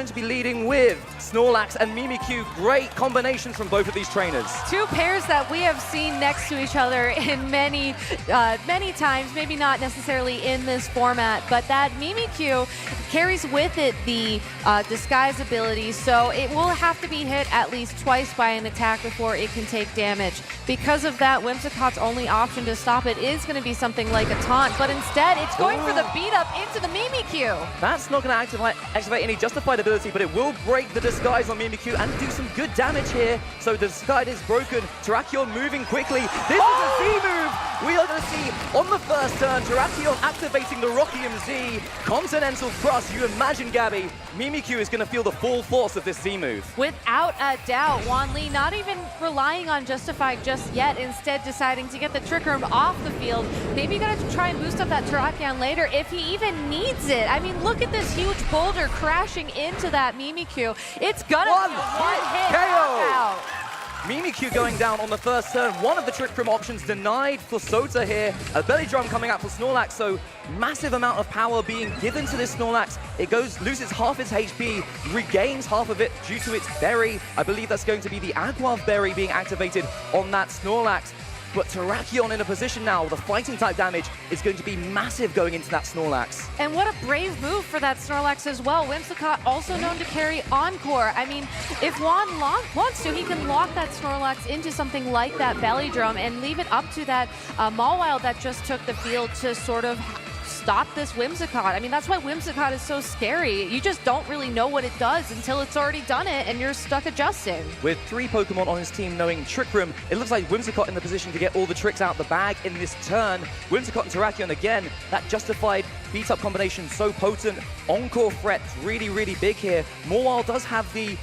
going to be leading with Snorlax and Mimikyu. Great combinations from both of these trainers. Two pairs that we have seen next to each other in many times, maybe not necessarily in this format, but that Mimikyu carries with it the disguise ability, so it will have to be hit at least twice by an attack before it can take damage. Because of that, Whimsicott's only option to stop it is going to be something like a taunt, but instead it's going for the beat up into the Mimikyu. That's not going to activate any justified ability, but it will break the disguise on Mimikyu and do some good damage here. So the disguise is broken. Terrakion moving quickly. This is a Z move. We are going to see on the first turn, Terrakion activating the Rockium Z. Continental Thrust. You imagine, Gabby, Mimikyu is going to feel the full force of this Z move. Without a doubt, Wan Lee not even relying on Justified just yet, instead deciding to get the Trick Room off the field. Maybe going to try and boost up that Terrakion later if he even needs it. I mean, look at this huge boulder crashing into that Mimikyu. It's gonna be a one-hit knockout. Mimikyu going down on the first turn. One of the Trick Room options denied for Sota here. A Belly Drum coming out for Snorlax, so massive amount of power being given to this Snorlax. It loses half its HP, regains half of it due to its berry. I believe that's going to be the Aguav berry being activated on that Snorlax. But Terrakion in a position now, the fighting type damage is going to be massive going into that Snorlax. And what a brave move for that Snorlax as well. Whimsicott also known to carry Encore. I mean, if Juan wants to, he can lock that Snorlax into something like that Belly Drum and leave it up to that Mawile that just took the field to sort of stop this Whimsicott. I mean, that's why Whimsicott is so scary. You just don't really know what it does until it's already done it and you're stuck adjusting. With 3 Pokemon on his team knowing Trick Room, it looks like Whimsicott in the position to get all the tricks out the bag in this turn. Whimsicott and Terrakion again, that justified beat-up combination so potent. Encore threat really, really big here. Mawile does have the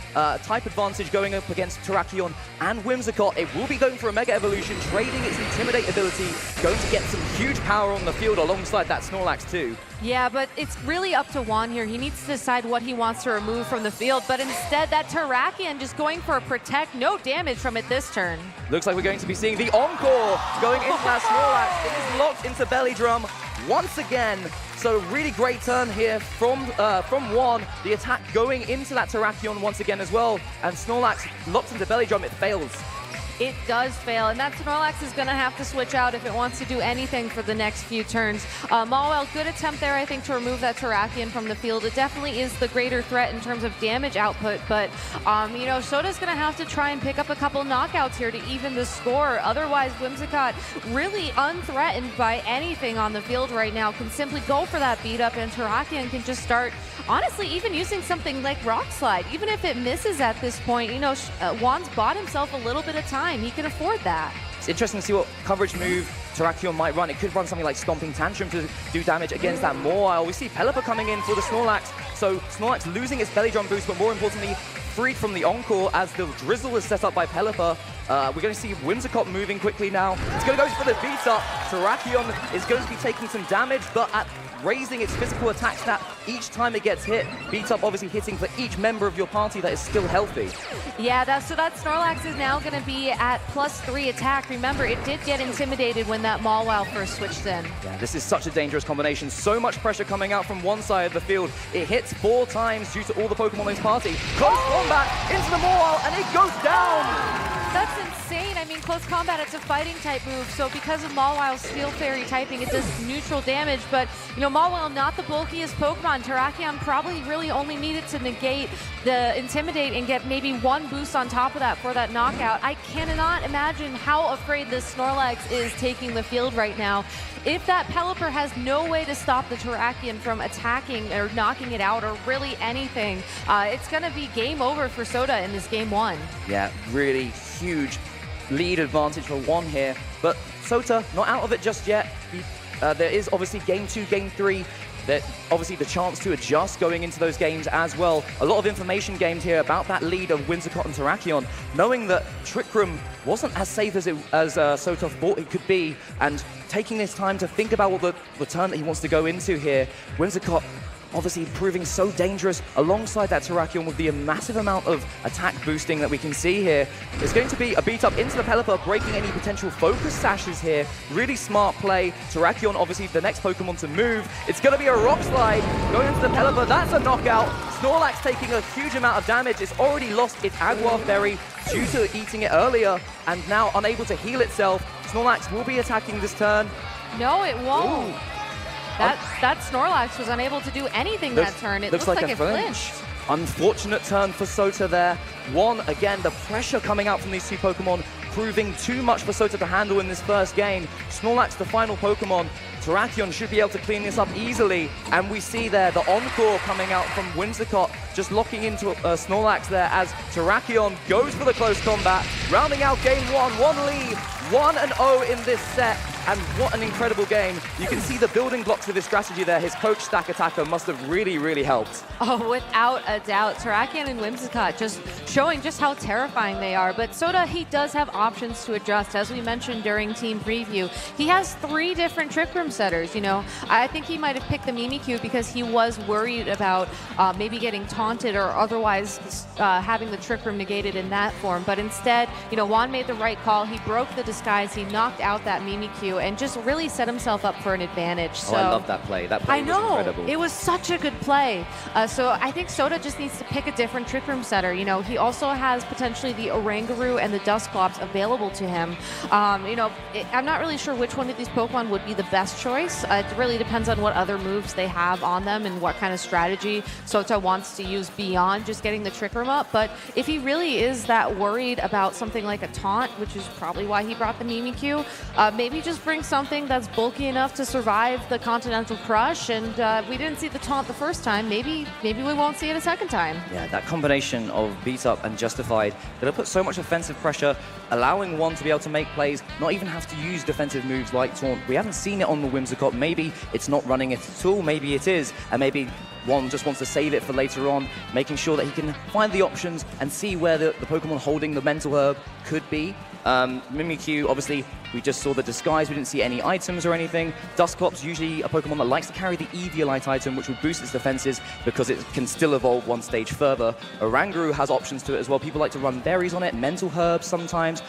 type advantage going up against Terrakion and Whimsicott. It will be going for a Mega Evolution, trading its Intimidate ability, going to get some huge power on the field alongside that Snorlax too. Yeah, but it's really up to Juan here. He needs to decide what he wants to remove from the field, but instead that Terrakion just going for a Protect, no damage from it this turn. Looks like we're going to be seeing the Encore going into that Snorlax. It is locked into Belly Drum once again. So really great turn here from Juan. The attack going into that Terrakion once again as well. And Snorlax locked into Belly Drum, it fails. It does fail, and that Snorlax is going to have to switch out if it wants to do anything for the next few turns. Mawile, good attempt there, I think, to remove that Terrakion from the field. It definitely is the greater threat in terms of damage output, but, you know, Soda's going to have to try and pick up a couple knockouts here to even the score. Otherwise, Whimsicott, really unthreatened by anything on the field right now, can simply go for that beat-up, and Terrakion can just start, honestly, even using something like Rock Slide. Even if it misses at this point, you know, Juan's bought himself a little bit of time. He can afford that. It's interesting to see what coverage move Terrakion might run. It could run something like Stomping Tantrum to do damage against that Mawile. We see Pelipper coming in for the Snorlax. So Snorlax losing its Belly Drum boost, but more importantly, freed from the Encore as the Drizzle is set up by Pelipper. We're going to see Whimsicott moving quickly now. It's going to go for the beat-up. Terrakion is going to be taking some damage, but at raising its physical attack stat each time it gets hit. Beat up obviously hitting for each member of your party that is still healthy. Yeah, so that Snorlax is now going to be at +3 attack. Remember, it did get intimidated when that Mawile first switched in. Yeah, this is such a dangerous combination. So much pressure coming out from one side of the field. It hits 4 times due to all the Pokemon in his party. Close combat into the Mawile, and it goes down! That's insane. I mean, close combat, it's a fighting type move, so because of Mawile's Steel Fairy typing, it does neutral damage, but, you know, Mawile, not the bulkiest Pokemon. Terrakion probably really only needed to negate the Intimidate and get maybe 1 boost on top of that for that knockout. I cannot imagine how afraid this Snorlax is taking the field right now. If that Pelipper has no way to stop the Terrakion from attacking or knocking it out or really anything, it's going to be game over for Soda in this game 1. Yeah, really huge lead advantage for Juan here, but Sota not out of it just yet. There is obviously game 2, game 3. That obviously the chance to adjust going into those games as well. A lot of information gained here about that lead of Whimsicott and Terrakion, knowing that Trick Room wasn't as safe as Sota thought it could be, and taking this time to think about what the turn that he wants to go into here. Whimsicott obviously proving so dangerous alongside that Terrakion with the massive amount of attack boosting that we can see here. It's going to be a beat up into the Pelipper, breaking any potential focus sashes here. Really smart play. Terrakion, obviously the next Pokemon to move. It's going to be a Rock Slide going into the Pelipper. That's a knockout. Snorlax taking a huge amount of damage. It's already lost its Aguar Berry due to eating it earlier and now unable to heal itself. Snorlax will be attacking this turn. No, it won't. Ooh. That Snorlax was unable to do anything that turn. It looks like it flinched. Unfortunate turn for Sota there. Again, the pressure coming out from these two Pokemon proving too much for Sota to handle in this first game. Snorlax, the final Pokemon. Terrakion should be able to clean this up easily. And we see there the Encore coming out from Whimsicott, just locking into Snorlax there as Terrakion goes for the close combat. Rounding out game one lead, 1-0 in this set. And what an incredible game. You can see the building blocks of his strategy there. His coach Stack Attacker must have really, really helped. Oh, without a doubt. Terrakion and Whimsicott just showing just how terrifying they are. But Sota, he does have options to adjust. As we mentioned during team preview, he has 3 different Trick Room setters. You know, I think he might have picked the Mimikyu because he was worried about maybe getting taunted or otherwise having the Trick Room negated in that form. But instead, you know, Juan made the right call. He broke the disguise. He knocked out that Mimikyu and just really set himself up for an advantage. So, I love that play. That play was incredible. It was such a good play. So I think Sota just needs to pick a different Trick Room setter. You know, he also has potentially the Oranguru and the Dusclops available to him. You know, I'm not really sure which one of these Pokemon would be the best choice. It really depends on what other moves they have on them and what kind of strategy Sota wants to use beyond just getting the Trick Room up. But if he really is that worried about something like a taunt, which is probably why he brought the Mimikyu, maybe just bring something that's bulky enough to survive the Continental Crush. And we didn't see the taunt the first time. Maybe we won't see it a second time. Yeah, that combination of beat up and justified, that'll put so much offensive pressure, allowing one to be able to make plays, not even have to use defensive moves like taunt. We haven't seen it on the Whimsicott. Maybe it's not running it at all. Maybe it is. And maybe one just wants to save it for later on, making sure that he can find the options and see where the Pokemon holding the Mental Herb could be. Mimikyu, obviously, we just saw the disguise. We didn't see any items or anything. Dusclops, usually a Pokemon that likes to carry the Eviolite item, which would boost its defenses because it can still evolve one stage further. Oranguru has options to it as well. People like to run berries on it, Mental Herbs sometimes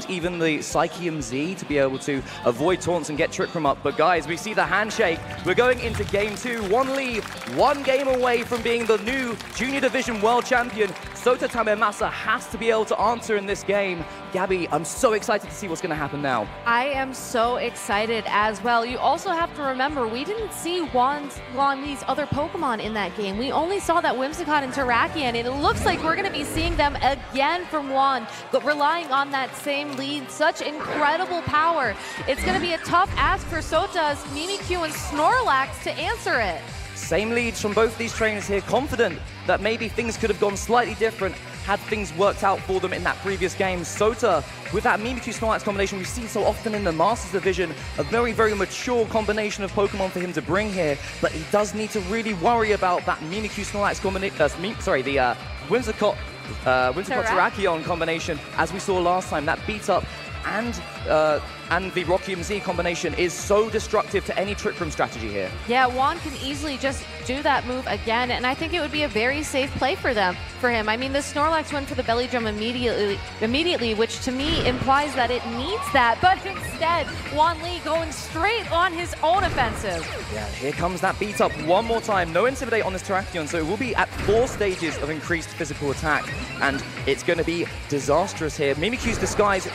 even the Psychium Z to be able to avoid taunts and get Trick Room up. But guys, we see the handshake. We're going into game 2. One lead, 1 game away from being the new Junior Division World Champion. Sota Tamemasa has to be able to answer in this game. Gabby, I'm so excited to see what's going to happen now. I am so excited as well. You also have to remember, we didn't see these other Pokemon in that game. We only saw that Whimsicott and Terrakion, and it looks like we're going to be seeing them again from Juan, but relying on that same lead. Such incredible power. It's going to be a tough ask for Sota's Mimikyu and Snorlax to answer it. Same leads from both these trainers here, confident that maybe things could have gone slightly different had things worked out for them in that previous game. Sota, with that Mimikyu Snorlax combination we've seen so often in the Masters Division, a very, very mature combination of Pokemon for him to bring here, but he does need to really worry about that Mimikyu Snorlax combination, the Whimsicott Terrakion combination, as we saw last time. That beat up and the Rockium Z combination is so destructive to any Trick Room strategy here. Yeah, Juan can easily just do that move again, and I think it would be a very safe play for him. I mean, the Snorlax went for the belly drum immediately, which to me implies that it needs that, but instead, Juan Lee going straight on his own offensive. Yeah, here comes that beat up one more time. No Intimidate on this Terrakion, so it will be at 4 stages of increased physical attack, and it's going to be disastrous here. Mimikyu's disguise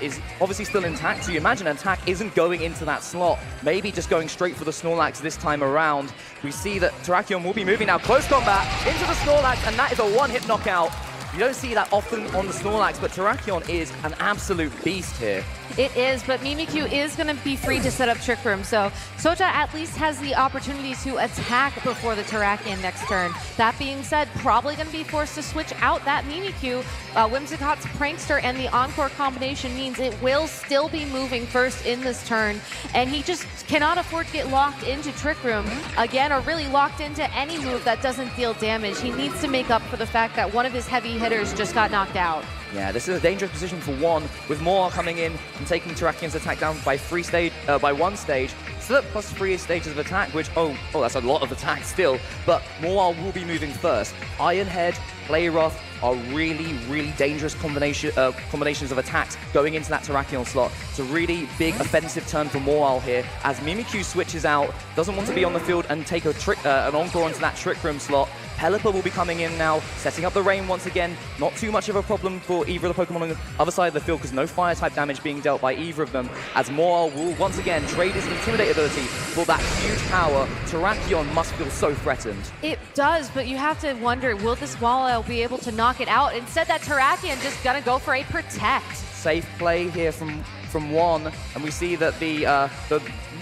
is obviously still intact, so you imagine an attack isn't going into that slot. Maybe just going straight for the Snorlax this time around. We see that Terrakion will be moving now. Close combat into the Snorlax, and that is a one-hit knockout. You don't see that often on the Snorlax, but Terrakion is an absolute beast here. It is, but Mimikyu is going to be free to set up Trick Room, so Sota at least has the opportunity to attack before the Terrakion next turn. That being said, probably going to be forced to switch out that Mimikyu. Whimsicott's Prankster and the Encore combination means it will still be moving first in this turn, and he just cannot afford to get locked into Trick Room again, or really locked into any move that doesn't deal damage. He needs to make up for the fact that one of his heavy hitters just got knocked out. Yeah, this is a dangerous position for one, with Moral coming in and taking Terrakion's attack down by one stage. Still at plus 3 stages of attack, which, oh, that's a lot of attack still, but Moral will be moving first. Ironhead, Playroth are really dangerous combinations of attacks going into that Terrakion slot. It's a really big offensive turn for Moral here, as Mimikyu switches out, doesn't want to be on the field and take an Encore onto that Trick Room slot. Pelipper will be coming in now, setting up the rain once again. Not too much of a problem for either of the Pokemon on the other side of the field because no fire-type damage being dealt by either of them, as Moral will once again trade his Intimidate ability for that huge power. Terrakion must feel so threatened. It does, but you have to wonder, will this Moral be able to knock it out? Instead, that Terrakion just gonna go for a Protect. Safe play here from one, and we see that the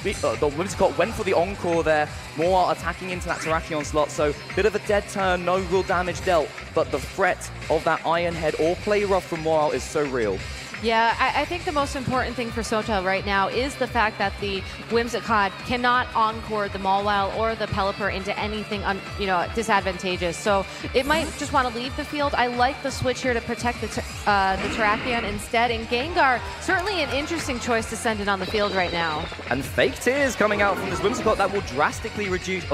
Whimsicott went for the Encore there. Moral attacking into that Terrakion slot, so bit of a dead turn, no real damage dealt, but the threat of that Ironhead or Playrough from Moral is so real. Yeah, I think the most important thing for Sota right now is the fact that the Whimsicott cannot Encore the Mawile or the Pelipper into anything disadvantageous. So it might just want to leave the field. I like the switch here to protect the Terrakion instead. And Gengar, certainly an interesting choice to send it on the field right now. And Fake Tears coming out from this Whimsicott that will drastically reduce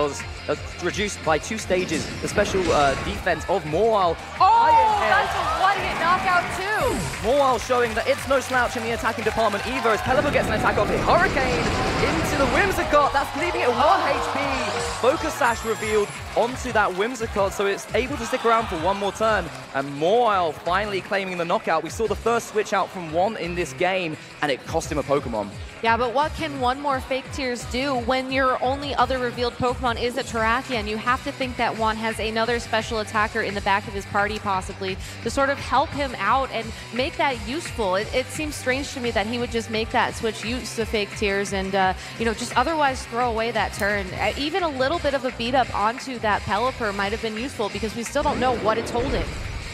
by 2 stages the special defense of Mawile. Oh, that's a one-hit knockout too! Mawile showing that it's no slouch in the attacking department either, as Pelipper gets an attack off his Hurricane into the Whimsicott. That's leaving it 1 HP. Focus Sash revealed onto that Whimsicott, so it's able to stick around for one more turn. And Mawile finally claiming the knockout. We saw the first switch out from one in this game, and it cost him a Pokemon. Yeah, but what can one more Fake Tears do when your only other revealed Pokemon is a Terrakion? You have to think that one has another special attacker in the back of his party, possibly, to sort of help him out and make that useful. It seems strange to me that he would just make that switch use of Fake Tears and, just otherwise throw away that turn. Even a little bit of a beat up onto that Pelipper might have been useful because we still don't know what it's holding.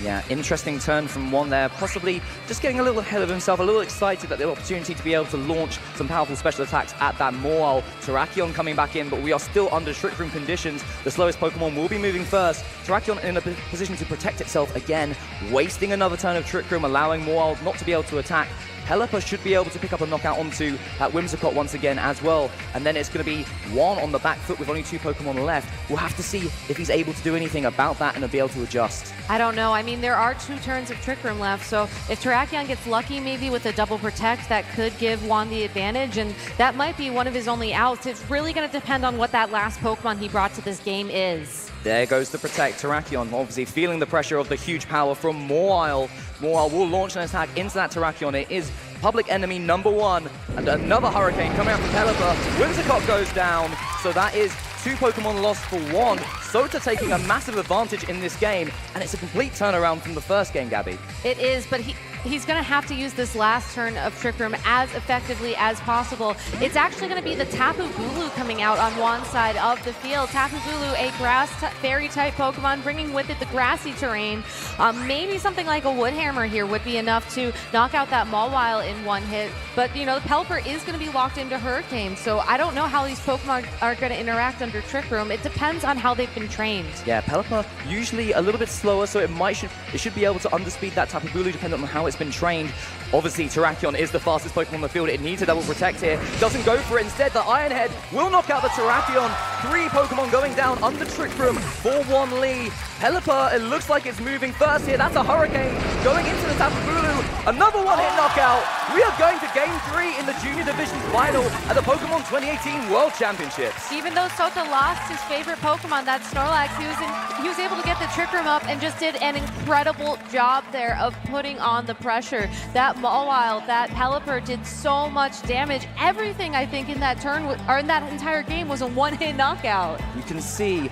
Yeah, interesting turn from one there, possibly just getting a little ahead of himself, a little excited at the opportunity to be able to launch some powerful special attacks at that Mawile. Terrakion coming back in, but we are still under Trick Room conditions. The slowest Pokemon will be moving first. Terrakion in a position to protect itself again, wasting another turn of Trick Room, allowing Mawile not to be able to attack. Pelipper should be able to pick up a knockout onto that Whimsicott once again as well. And then it's going to be one on the back foot with only 2 Pokemon left. We'll have to see if he's able to do anything about that and be able to adjust. I don't know. I mean, there are 2 turns of Trick Room left, so if Terrakion gets lucky maybe with a double Protect, that could give Juan the advantage, and that might be one of his only outs. It's really going to depend on what that last Pokemon he brought to this game is. There goes the Protect. Terrakion obviously feeling the pressure of the huge power from Mawile. Mawile will launch an attack into that Terrakion. It is public enemy number 1, and another Hurricane coming out from Pelipper. Whimsicott goes down, so that is 2 Pokemon lost for 1. Sota taking a massive advantage in this game, and it's a complete turnaround from the first game, Gabby. It is, but he's going to have to use this last turn of Trick Room as effectively as possible. It's actually going to be the Tapu Bulu coming out on one side of the field. Tapu Bulu, a grass fairy-type Pokemon, bringing with it the grassy terrain. Maybe something like a Wood Hammer here would be enough to knock out that Mawile in one hit. But, the Pelipper is going to be locked into Hurricane, so I don't know how these Pokemon are going to interact under Trick Room. It depends on how they've been trained. Yeah, Pelipper usually a little bit slower, so it should be able to underspeed that Tapu Bulu depending on how it's been trained. Obviously, Terrakion is the fastest Pokemon on the field. It needs a double Protect here. Doesn't go for it. Instead, the Ironhead will knock out the Terrakion. 3 Pokemon going down under Trick Room for 1 lead. Pelipper, it looks like it's moving first here. That's a Hurricane going into the Tapu Bulu. Another one-hit knockout. We are going to Game 3 in the Junior Division Final at the Pokemon 2018 World Championships. Even though Sota lost his favorite Pokemon, that Snorlax, he was able to get the Trick Room up and just did an incredible job there of putting on the pressure. That Mawile, that Pelipper did so much damage. Everything, I think, in that turn, or in that entire game was a 1-hit knockout. You can see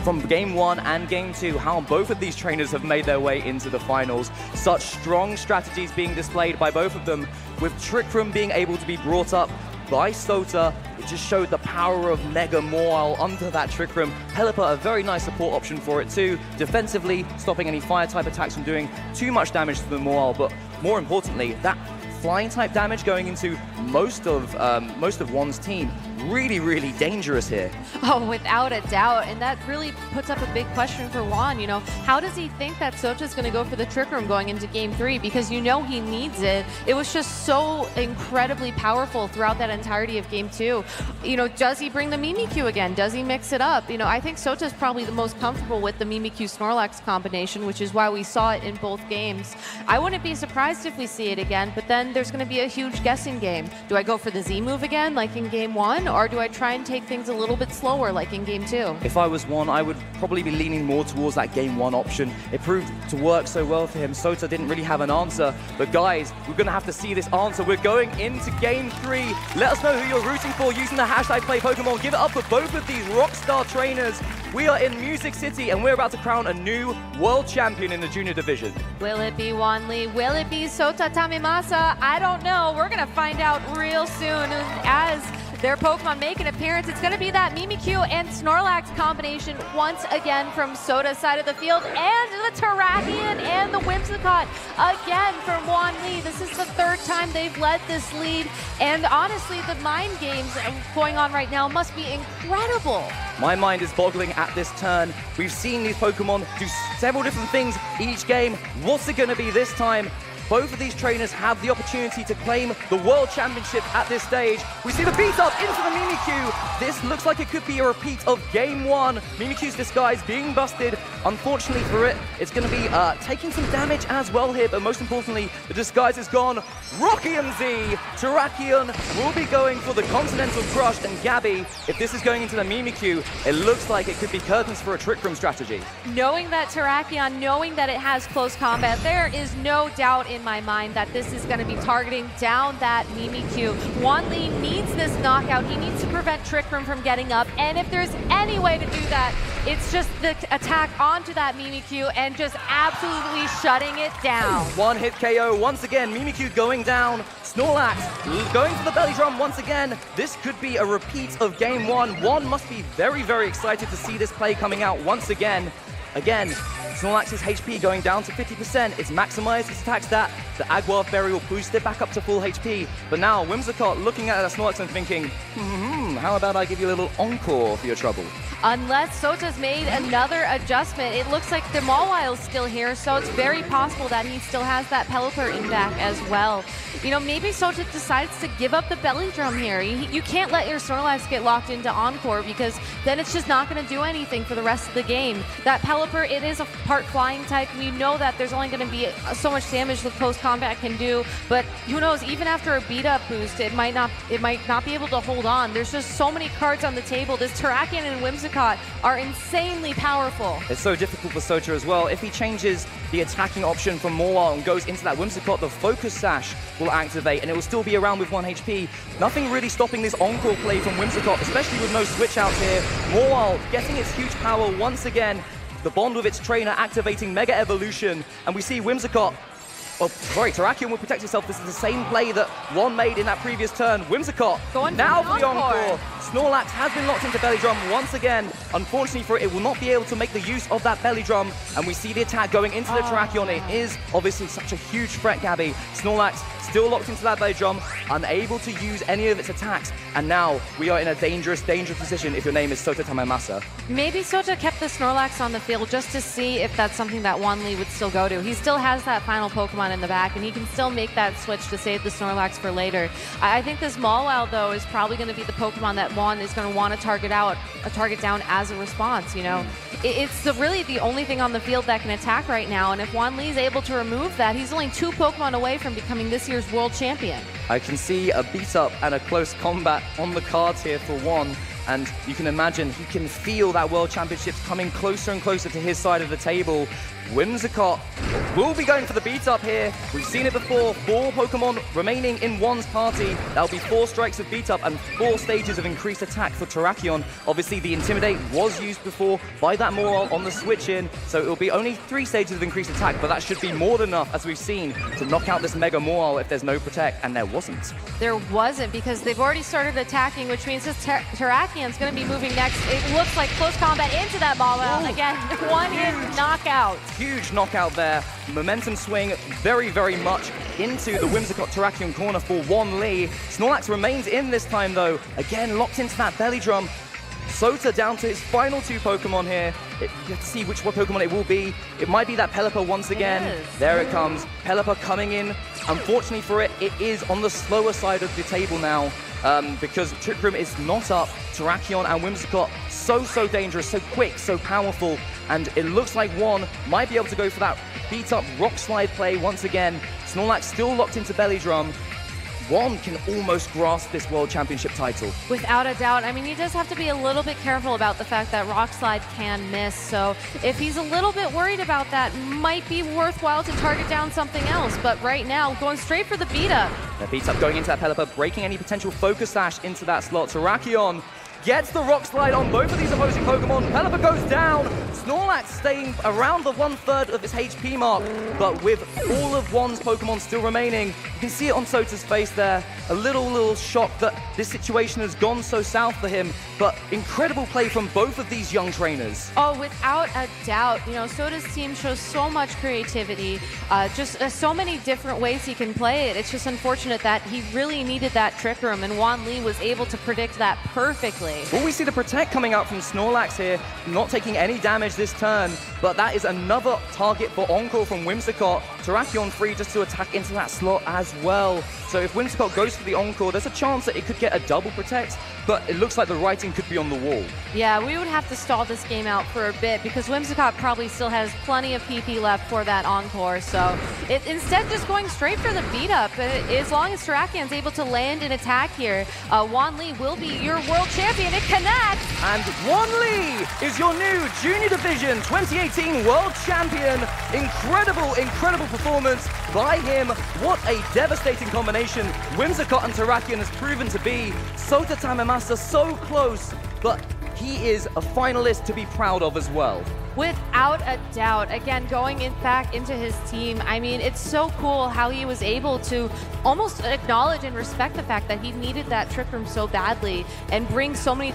from Game 1 and Game 2 how both of these trainers have made their way into the finals. Such strong strategies being displayed by both of them, with Trick Room being able to be brought up by Sota. It just showed the power of Mega Mawile under that Trick Room. Pelipper, a very nice support option for it too. Defensively, stopping any fire-type attacks from doing too much damage to the Mawile, but more importantly, that flying type damage going into most of Juan's team really, really dangerous here. Oh, without a doubt. And that really puts up a big question for Juan. You know, how does he think that Sota's going to go for the Trick Room going into Game 3? Because you know he needs it. It was just so incredibly powerful throughout that entirety of Game 2. You know, does he bring the Mimikyu again? Does he mix it up? You know, I think Sota's probably the most comfortable with the Mimikyu Snorlax combination, which is why we saw it in both games. I wouldn't be surprised if we see it again, but then there's going to be a huge guessing game. Do I go for the Z move again, like in Game 1, or do I try and take things a little bit slower, like in Game 2? If I was Juan, I would probably be leaning more towards that Game 1 option. It proved to work so well for him. Sota didn't really have an answer, but guys, we're going to have to see this answer. We're going into Game 3. Let us know who you're rooting for using the hashtag #PlayPokemon. Give it up for both of these rockstar trainers. We are in Music City, and we're about to crown a new world champion in the junior division. Will it be Juan Lee? Will it be Sota Tamimasa? I don't know. We're going to find out real soon as their Pokemon make an appearance. It's going to be that Mimikyu and Snorlax combination once again from Sota's side of the field, and the Terrakion and the Whimsicott again from Juan Lee. This is the third time they've led this lead, and honestly, the mind games going on right now must be incredible. My mind is boggling at this turn. We've seen these Pokemon do several different things each game. What's it going to be this time? Both of these trainers have the opportunity to claim the World Championship at this stage. We see the beat up into the Mimikyu. This looks like it could be a repeat of Game 1. Mimikyu's disguise being busted. Unfortunately for it, it's going to be taking some damage as well here, but most importantly, the disguise is gone. Rocky and Z, Terrakion will be going for the Continental Crush, and Gabby, if this is going into the Mimikyu, it looks like it could be curtains for a Trick Room strategy. Knowing that Terrakion, knowing that it has close combat, there is no doubt in my mind that this is going to be targeting down that Mimikyu. Juan Lee needs this knockout. He needs to prevent Trick Room from getting up, and if there's any way to do that, it's just the attack onto that Mimikyu and just absolutely shutting it down. One hit KO once again. Mimikyu going down. Snorlax going for the belly drum once again. This could be a repeat of Game 1. Juan must be very, very excited to see this play coming out once again. Again, Snorlax's HP going down to 50%. It's maximized its attack stat. The Agua Berry will boost it back up to full HP. But now, Whimsicott looking at Snorlax and thinking, how about I give you a little encore for your trouble? Unless Sota's made another adjustment, it looks like the Mawile is still here, so it's very possible that he still has that Pelipper in back as well. You know, maybe Sota decides to give up the belly drum here. You can't let your Snorlax get locked into Encore, because then it's just not going to do anything for the rest of the game. That Pelipper, it is a part flying type. We know that there's only going to be so much damage the close combat can do, but who knows, even after a beat up boost, it might not be able to hold on. There's just so many cards on the table. This Terrakion and Whimsicott are insanely powerful. It's so difficult for Sota as well. If he changes the attacking option from Mawile and goes into that Whimsicott, the Focus Sash will activate and it will still be around with 1 HP. Nothing really stopping this Encore play from Whimsicott, especially with no switch out here. Mawile getting its huge power once again. The bond with its trainer activating Mega Evolution, and we see Whimsicott. Oh, sorry, Terrakion will protect itself. This is the same play that Juan made in that previous turn. Whimsicott, now for the Encore. Snorlax has been locked into Belly Drum once again. Unfortunately for it, it will not be able to make the use of that Belly Drum. And we see the attack going into the Terrakion. It is obviously such a huge threat, Gabby. Snorlax still locked into that Belly Drum, unable to use any of its attacks. And now we are in a dangerous, dangerous position if your name is Sota Tamimasa. Maybe Sota kept the Snorlax on the field just to see if that's something that Juan Lee would still go to. He still has that final Pokemon in the back, and he can still make that switch to save the Snorlax for later. I think this Mawile, though, is probably going to be the Pokemon that Juan is going to want to target down as a response, you know. It's really the only thing on the field that can attack right now, and if Juan Lee is able to remove that, he's only 2 Pokemon away from becoming this year's world champion. I can see a beat-up and a close combat on the cards here for Juan. And you can imagine he can feel that World Championships coming closer and closer to his side of the table. Whimsicott will be going for the beat-up here. We've seen it before. 4 Pokemon remaining in Juan's party. That'll be 4 strikes of beat-up and 4 stages of increased attack for Terrakion. Obviously, the Intimidate was used before by that Mawile on the switch-in, so it'll be only 3 stages of increased attack, but that should be more than enough, as we've seen, to knock out this Mega Mawile if there's no Protect, and there wasn't. There wasn't, because they've already started attacking, which means this Terrakion's going to be moving next. It looks like close combat into that Mawile. Again, 1 hit knockout. huge knockout there. Momentum swing very, very much into the Whimsicott Terrakion corner for Won Lee. Snorlax remains in this time, though. Again, locked into that belly drum. Sota down to his final 2 Pokemon here. You have to see which Pokemon it will be. It might be that Pelipper once again. There it comes. Pelipper coming in. Unfortunately for it, it is on the slower side of the table now because Trick Room is not up. Terrakion and Whimsicott so dangerous, so quick, so powerful. And it looks like Won might be able to go for that beat-up Rock Slide play once again. Snorlax still locked into belly drum. Won can almost grasp this World Championship title. Without a doubt. I mean, he does have to be a little bit careful about the fact that Rock Slide can miss. So if he's a little bit worried about that, might be worthwhile to target down something else. But right now, going straight for the beat-up. The beat-up going into that Pelipper, breaking any potential Focus Sash into that slot. Terrakion gets the Rock Slide on both of these opposing Pokemon. Pelipper goes down. Snorlax staying around the 1/3 of his HP mark, but with all of Won's Pokemon still remaining, you can see it on Sota's face there. A little shocked that this situation has gone so south for him, but incredible play from both of these young trainers. Oh, without a doubt. You know, Sota's team shows so much creativity, just so many different ways he can play it. It's just unfortunate that he really needed that Trick Room, and Won Lee was able to predict that perfectly. Well, we see the Protect coming out from Snorlax here, not taking any damage this turn, but that is another target for Encore from Whimsicott. Terrakion free just to attack into that slot as well. So if Whimsicott goes for the Encore, there's a chance that it could get a double Protect, but it looks like the writing could be on the wall. Yeah, we would have to stall this game out for a bit because Whimsicott probably still has plenty of PP left for that Encore. So instead just going straight for the beat up. As long as Terrakion's able to land an attack here, Won Lee will be your world champion. It connects! And Won Lee is your new Junior Division 2018 World Champion. Incredible performance by him. What a devastating combination Whimsicott and Terrakion has proven to be. Sota Tamimasa so close, but he is a finalist to be proud of as well. Without a doubt. Again, going back into his team, I mean, it's so cool how he was able to almost acknowledge and respect the fact that he needed that Trick Room so badly and bring so many